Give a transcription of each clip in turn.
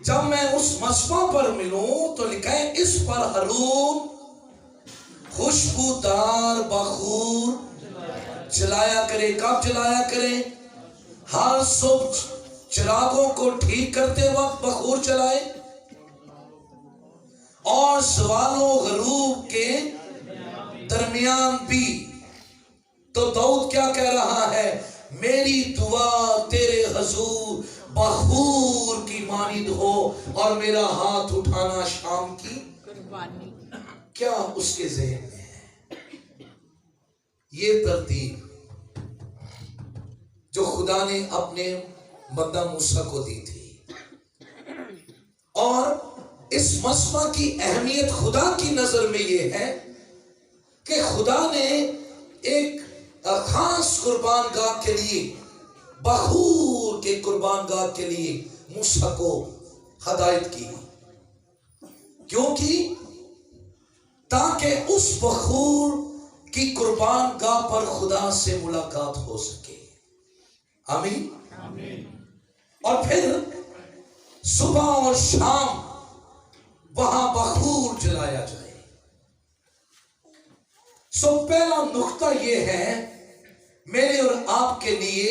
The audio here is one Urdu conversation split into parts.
جب میں اس مصباح پر ملوں تو لکھا ہے اس پر حروم خوشبودار بخور جلایا کرے. کب جلایا کرے؟ ہر صبح چراغوں کو ٹھیک کرتے وقت بخور چلائے اور زوال و غروب کے درمیان بھی. تو داؤد کیا کہہ رہا ہے؟ میری دعا تیرے حضور بخور کی مانند ہو اور میرا ہاتھ اٹھانا شام کی قربانی. کیا اس کے ذہن میں ہے؟ یہ ترتیب جو خدا نے اپنے بندہ موسیٰ کو دی تھی، اور اس مسئلہ کی اہمیت خدا کی نظر میں یہ ہے کہ خدا نے ایک خاص قربان گاہ کے لیے، بخور کے قربان گاہ کے لیے موسیٰ کو ہدایت کی. کیوں کی؟ تاکہ اس بخور کی قربان گاہ پر خدا سے ملاقات ہو سکے. آمین. اور پھر صبح اور شام وہاں بخور جلایا جائے. پہلا نقطہ یہ ہے میرے اور آپ کے لیے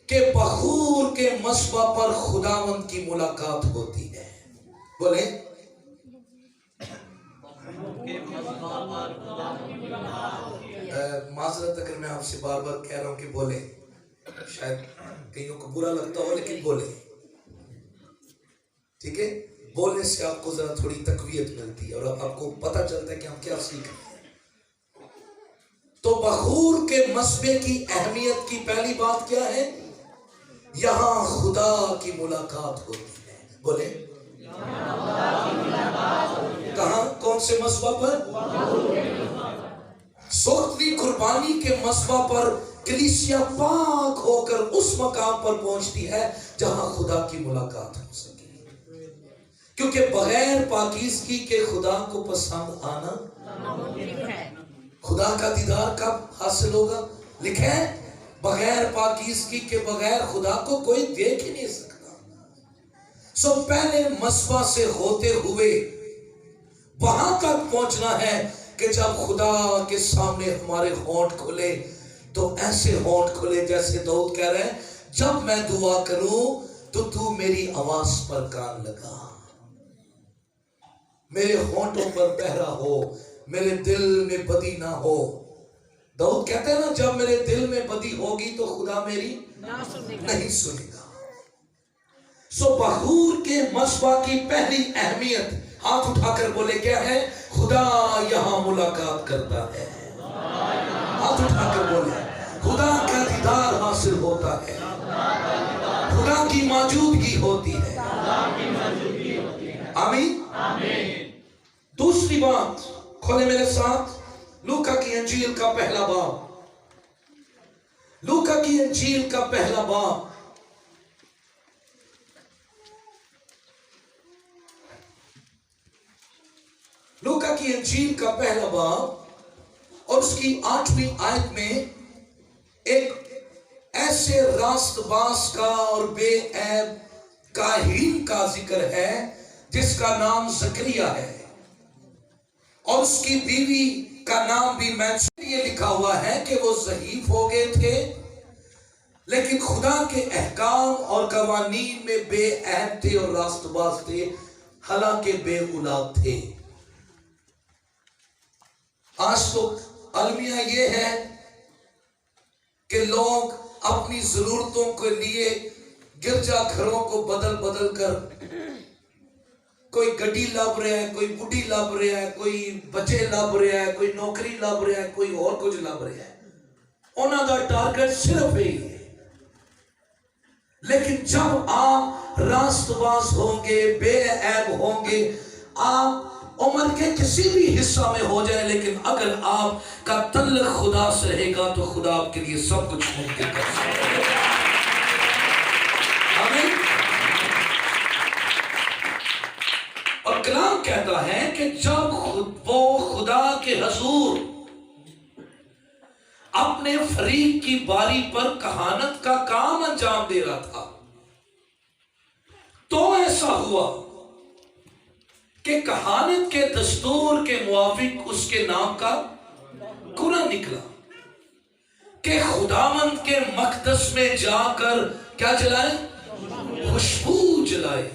کہ بخور کے مصباح پر خداوند کی ملاقات ہوتی ہے. بولیں معذرت اگر میں آپ سے بار بار کہہ رہا ہوں کہ بولیں، شاید کئیوں کو برا لگتا ہو، لیکن بولیں. ٹھیک ہے؟ بولنے سے آپ کو ذرا تھوڑی تقویت ملتی ہے اور آپ کو پتہ چلتا ہے کہ ہم کیا سیکھ رہے ہیں. تو بخور کے مصباح کی اہمیت کی پہلی بات کیا ہے؟ یہاں خدا کی ملاقات ہوتی ہے. بولیں کہاں؟ کون سے مصباح پر؟ سوتویں قربانی کے مصباح پر کلیسیا پاک ہو کر اس مقام پر پہنچتی ہے جہاں خدا کی ملاقات ہو سکے. کیونکہ بغیر پاکیزگی کے خدا کو پسند آنا ناممکن ہے. خدا کا دیدار کب حاصل ہوگا؟ لکھا ہے بغیر پاکیزگی کے بغیر خدا کو کوئی دیکھ ہی نہیں سکتا. پہلے مصباح سے ہوتے ہوئے وہاں تک پہنچنا ہے کہ جب خدا کے سامنے ہمارے ہونٹ کھلے تو ایسے ہونٹ کھلے جیسے داؤد کہہ رہے ہیں جب میں دعا کروں تو میری آواز پر کان لگا، میرے ہونٹوں پر پہرا ہو، میرے دل میں بدی نہ ہو. داؤد کہتے ہیں نا جب میرے دل میں بدی ہوگی تو خدا میری نہیں سنے گا. بخور کے مصباح کی پہلی اہمیت، ہاتھ اٹھا کر بولے کیا ہے؟ خدا یہاں ملاقات کرتا ہے. ہاتھ اٹھا کر بولے خدا کا دیدار حاصل ہوتا ہے، خدا کی موجودگی ہوتی ہے. آمین. دوسری بات کھولے میرے ساتھ لوکا کی انجیل کا پہلا باب. لوکا کی انجیل کا پہلا باب. لوکا کی انجیل کا پہلا باب اور اس کی 8ویں آیت میں ایک ایسے راست باز کا اور بے عیب کاہن کا ذکر ہے جس کا نام زکریا ہے، اور اس کی بیوی کا نام بھی مینشن یہ لکھا ہوا ہے کہ وہ ضعیف ہو گئے تھے لیکن خدا کے احکام اور قوانین میں بے عیب تھے اور راست باز تھے، حالانکہ بے اولاد تھے. آج تو المیہ یہ ہے کہ لوگ اپنی ضرورتوں کے لیے گرجا گھروں کو بدل بدل کر کوئی گڈی لب رہا ہے، کوئی بڈی لب رہا ہے، کوئی بچے لب رہا ہے، کوئی نوکری لب رہا ہے، کوئی اور کچھ لب رہا ہے. انہوں کا ٹارگٹ صرف یہی ہے. لیکن جب آپ راست باز ہوں گے، بے عیب ہوں گے، آپ عمر کے کسی بھی حصہ میں ہو جائے، لیکن اگر آپ کا تعلق خدا سے رہے گا تو خدا آپ کے لیے سب کچھ ممکن کر سکتا ہے. آمین. اور کلام کہتا ہے کہ جب وہ خدا کے حضور اپنے فریق کی باری پر کہانت کا کام انجام دے رہا تھا تو ایسا ہوا کہ کہانت کے دستور کے موافق اس کے نام کا قرآن نکلا کہ خداوند کے مقدس میں جا کر کیا جلائے؟ خوشبو جلائے.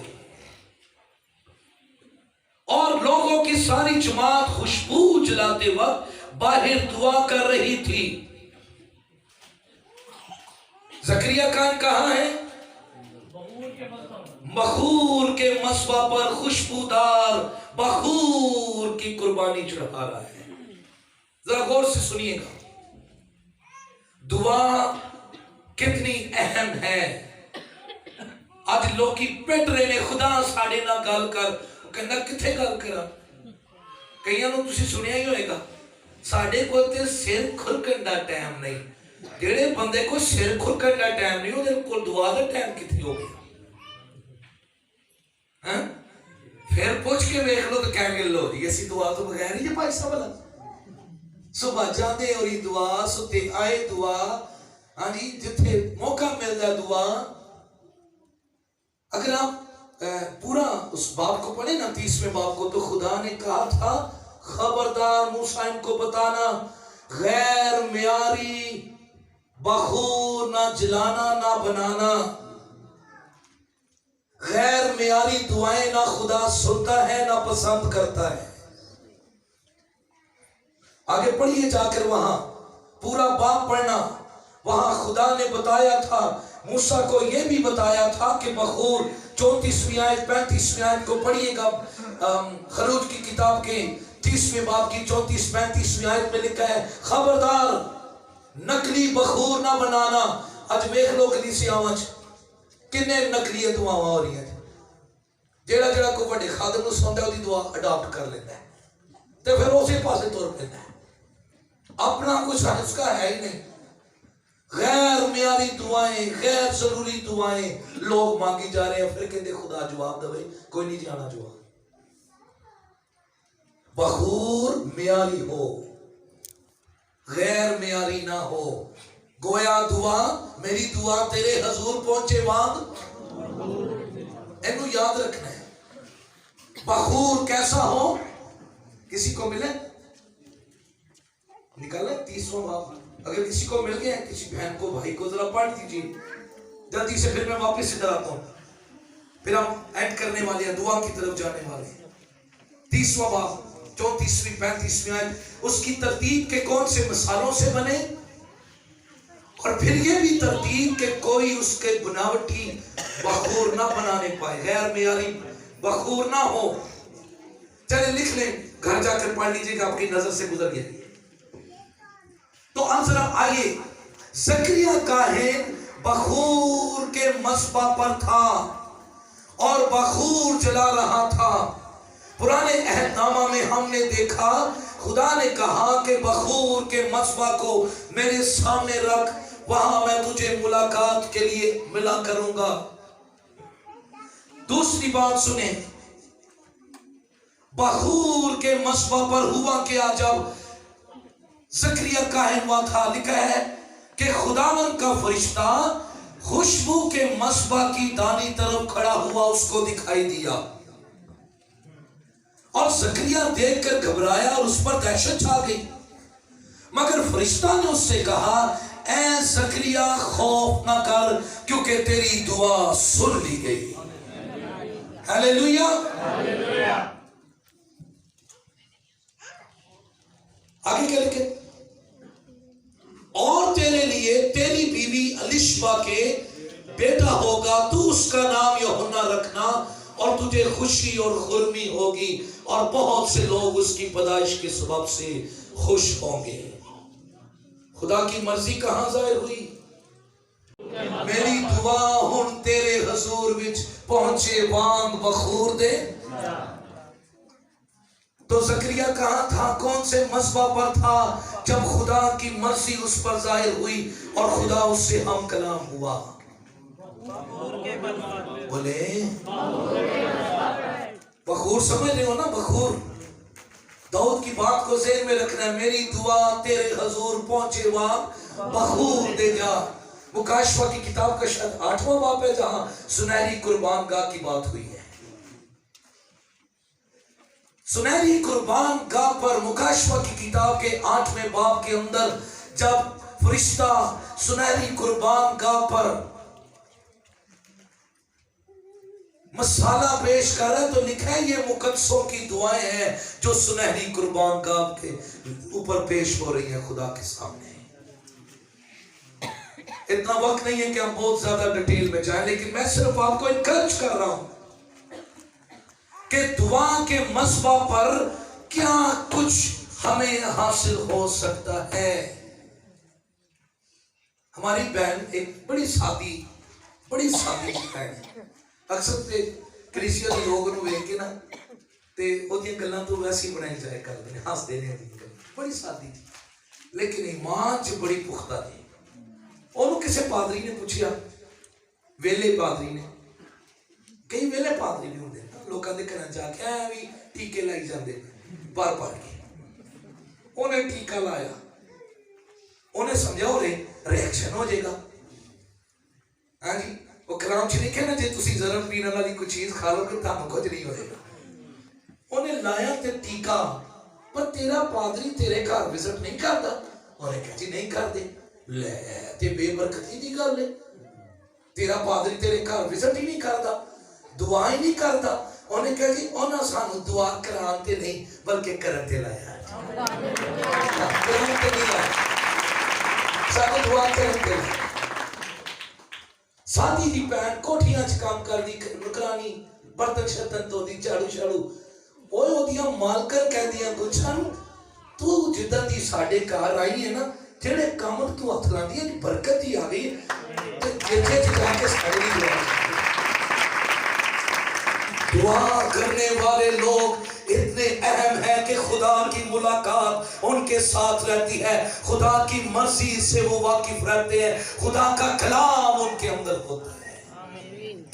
اور لوگوں کی ساری جماعت خوشبو جلاتے وقت باہر دعا کر رہی تھی. زکریا کان کہاں ہے؟ بخور کے مصباح پر خوشبودار بخور کی قربانی چڑھا رہا ہے. ذرا غور سے سنیے گا، دعا کتنی اہم ہے. آج لوگ کی پیٹ رہے نے خدا ساڑے نہ گل کر، کہنا کتھے گل کرا. کئیاں نو تسی سنیا ہی ہوئے گا، ساڑے کو تے سر کھرکن دا ٹائم نہیں. جیڑے بندے کو سر کھرکن دا ٹائم نہیں ہو دے کو دعا دا ٹائم کتنی ہو گیا. پھر پوچھ کے بیک لو تو کیا گل لو دی اسی دعا تو بغیر ہی پائی سا بلا. صبح جاندے اور یہ دعا، ستے آئے دعا، ہاں جی جتھے موقع ملتا دعا. اگر آپ پورا اس باب کو پڑھیں نا 30ویں باب کو، تو خدا نے کہا تھا خبردار موسیٰ ان کو بتانا غیر معیاری بخور نہ جلانا نہ بنانا. غیر معیاری دعائیں نہ خدا سنتا ہے نہ پسند کرتا ہے. آگے پڑھیے جا کر، وہاں پورا باب پڑھنا. وہاں خدا نے بتایا تھا موسیٰ کو، یہ بھی بتایا تھا کہ بخور 34ویں آیت 35ویں آیت کو پڑھیے گا. خروج کی کتاب کے 30ویں باب کی 34-35ویں آیت میں لکھا ہے خبردار نقلی بخور نہ بنانا. آج ویکھ لو کلیسیا وچ کنے نقلی دعا ہو رہی ہیں. جیڑا جیڑا کو بڑے خادم نو سندا ہے، دی دعا اڈاپٹ کر لیتا ہے تے پھر اسی پاسے تر پیتا ہے. اپنا کچھ اس کا ہے ہی نہیں. غیر معیاری دعائیں، غیر ضروری دعائیں لوگ مانگی جا رہے ہیں. پھر کہتے خدا جواب دے، کوئی نہیں جانا جواب. بخور معیاری ہو، غیر معیاری نہ ہو. گویا دعا، میری دعا تیرے حضور پہنچے وانگ، اینو یاد رکھنا ہے. بخور کیسا ہو؟ کسی کو ملے نکالے 30واں باب. اگر کسی کو مل گیا، کسی بہن کو بھائی کو ذرا پڑھ دیجیے جلدی سے. پھر میں واپس ادھر آتا ہوں، پھر ہم ایڈ کرنے والے ہیں، دعا کی طرف جانے والے ہیں. 30واں باب 34-35 آیت. اس کی ترتیب کے کون سے مثالوں سے بنے، اور پھر یہ بھی ترتیب کہ کوئی اس کے بناوٹی بخور نہ بنانے پائے، غیر معیاری بخور نہ ہو. چلے لکھ لیں، گھر جا کر پڑھ لیجئے گا، آپ کی نظر سے گزر گیا. تو ذرا آئیے، زکریا کاہن بخور کے مصباح پر تھا اور بخور جلا رہا تھا. پرانے عہد نامہ میں ہم نے دیکھا خدا نے کہا کہ بخور کے مصباح کو میرے سامنے رکھ، وہاں میں تجھے ملاقات کے لیے ملا کروں گا. دوسری بات سنیں، بخور کے مصباح پر ہوا کیا جب زکریا کاہن ہوا تھا. لکھا ہے کہ خداوند کا فرشتہ خوشبو کے مصباح کی دانی طرف کھڑا ہوا اس کو دکھائی دیا، اور زکریا دیکھ کر گھبرایا اور اس پر دہشت چھا گئی. مگر فرشتہ نے اس سے کہا اے زکریا خوف نہ کر، کیونکہ تیری دعا سن لی گئی. ہیلیلویا. آگے کیا لکھے؟ اور تیرے لیے تیری بیوی الشبا کے بیٹا ہوگا، تو اس کا نام یوحنا رکھنا، اور تجھے خوشی اور خرمی ہوگی، اور بہت سے لوگ اس کی پیدائش کے سبب سے خوش ہوں گے. خدا کی مرضی کہاں ظاہر ہوئی؟ میری دعا ہن تیرے حضور وچ پہنچے وانگ بخور دے. تو زکریا کہاں تھا؟ کون سے مصباح پر تھا؟ جب خدا کی مرضی اس پر ظاہر ہوئی اور خدا اس سے ہم کلام ہوا. بولے بخور سمجھ رہے ہو نا؟ بخور. داؤد کی بات کو ذہن میں رکھنا ہے، میری دعا تیرے حضور پہنچے وہاں بخور دے جا. مکاشفہ کی کتاب کا شاید 8واں باب ہے جہاں سنہری قربان گاہ کی بات ہوئی ہے. سنہری قربان گاہ پر مکاشفہ کی کتاب کے 8ویں باب کے اندر جب فرشتہ سنہری قربان گاہ پر مسالہ پیش کر رہا ہے تو لکھا ہے یہ مقدسوں کی دعائیں ہیں جو سنہری قربان گاہ کے اوپر پیش ہو رہی ہیں خدا کے سامنے. اتنا وقت نہیں ہے کہ ہم بہت زیادہ ڈیٹیل میں جائیں، لیکن میں صرف آپ کو انکریج کر رہا ہوں کہ دعا کے مصباح پر کیا کچھ ہمیں حاصل ہو سکتا ہے. ہماری بہن ایک بڑی سادی بہن ہے. اکثر تے کلیسیا کے لوگ نو ویکھ کے نا تے اودیاں گلاں تو ویسی بنائی جائے کردے نے، ہسدے نے. بڑی سادی تھی لیکن ایمان چ بڑی پختہ تھی. انہوں کسی پادری نے پوچھیا، ویلے پادری نے، کئی ویلے پادری بھی ہوندے لوکاں دے گھراں جا کے ایویں ٹیکے لائی جاندے بار کے. انہیں ٹیکا لایا، انہیں سمجھا ہو ریئیکشن ہو جائے گا. ہاں جی، وہ کلام چ لکھے نا جی تسی زہر پینے والی کوئی چیز کھا لو گے تانوں کچھ نہیں ہوئے گا. انہیں لایا تے ٹیکا، پر تیرا پادری تیرے گھر وزٹ نہیں کرتا. انہیں کہا جی نہیں کرتے. لے تے بے برکتی دی گل ہے، تیرا پادری تیرے گھر وزٹ ہی نہیں کرتا، دعا ہی نہیں کرتا. انہیں کہا جی انہاں سانو دعا کران تے نہیں بلکہ کرن تے لایا. کرن تے نہیں لایا، سانو دعا کرن تے لایا. سادی دی بہن کوٹھیاں چ کام کر دی، نکرانی برتن شرتن تو دی جھاڑو شاڑو. اوے اودیاں مالکن کہہ دیاں گچھن تو جدن دی ساڈے گھر آئی ہے نا جڑے کام تو ہاتھ لاندی ہے برکت ہی آ گئی تے جتھے جا کے ساڈے دی دعا کرنے والے لوگ اتنے اہم ہیں کہ خدا کی ملاقات ان کے ساتھ رہتی ہے، خدا کی مرضی سے وہ واقف رہتے ہیں، خدا کا کلام ان کے اندر ہوتا ہے.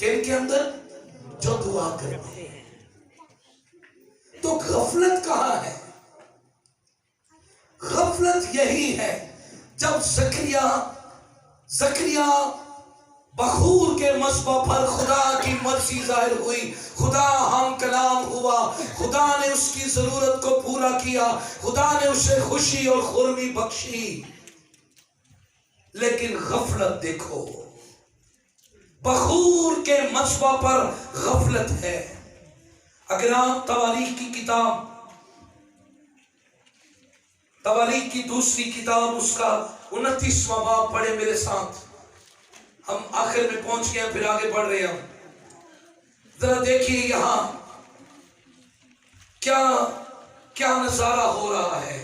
کن کے اندر؟ جو دعا کرتے ہیں. تو غفلت کہاں ہے؟ غفلت یہی ہے جب زکریا بخور کے مذبح پر خدا کی مرضی ظاہر ہوئی، خدا ہم کلام ہوا، خدا نے اس کی ضرورت کو پورا کیا، خدا نے اسے خوشی اور خرمی بخشی. لیکن غفلت دیکھو، بخور کے مذبح پر غفلت ہے. اگر آپ تواریخ کی کتاب، تواریخ کی دوسری کتاب اس کا 29واں باب پڑھے میرے ساتھ. ہم آخر میں پہنچ گئے ہیں، پھر آگے بڑھ رہے ہیں. ذرا دیکھیے یہاں کیا نظارہ ہو رہا ہے.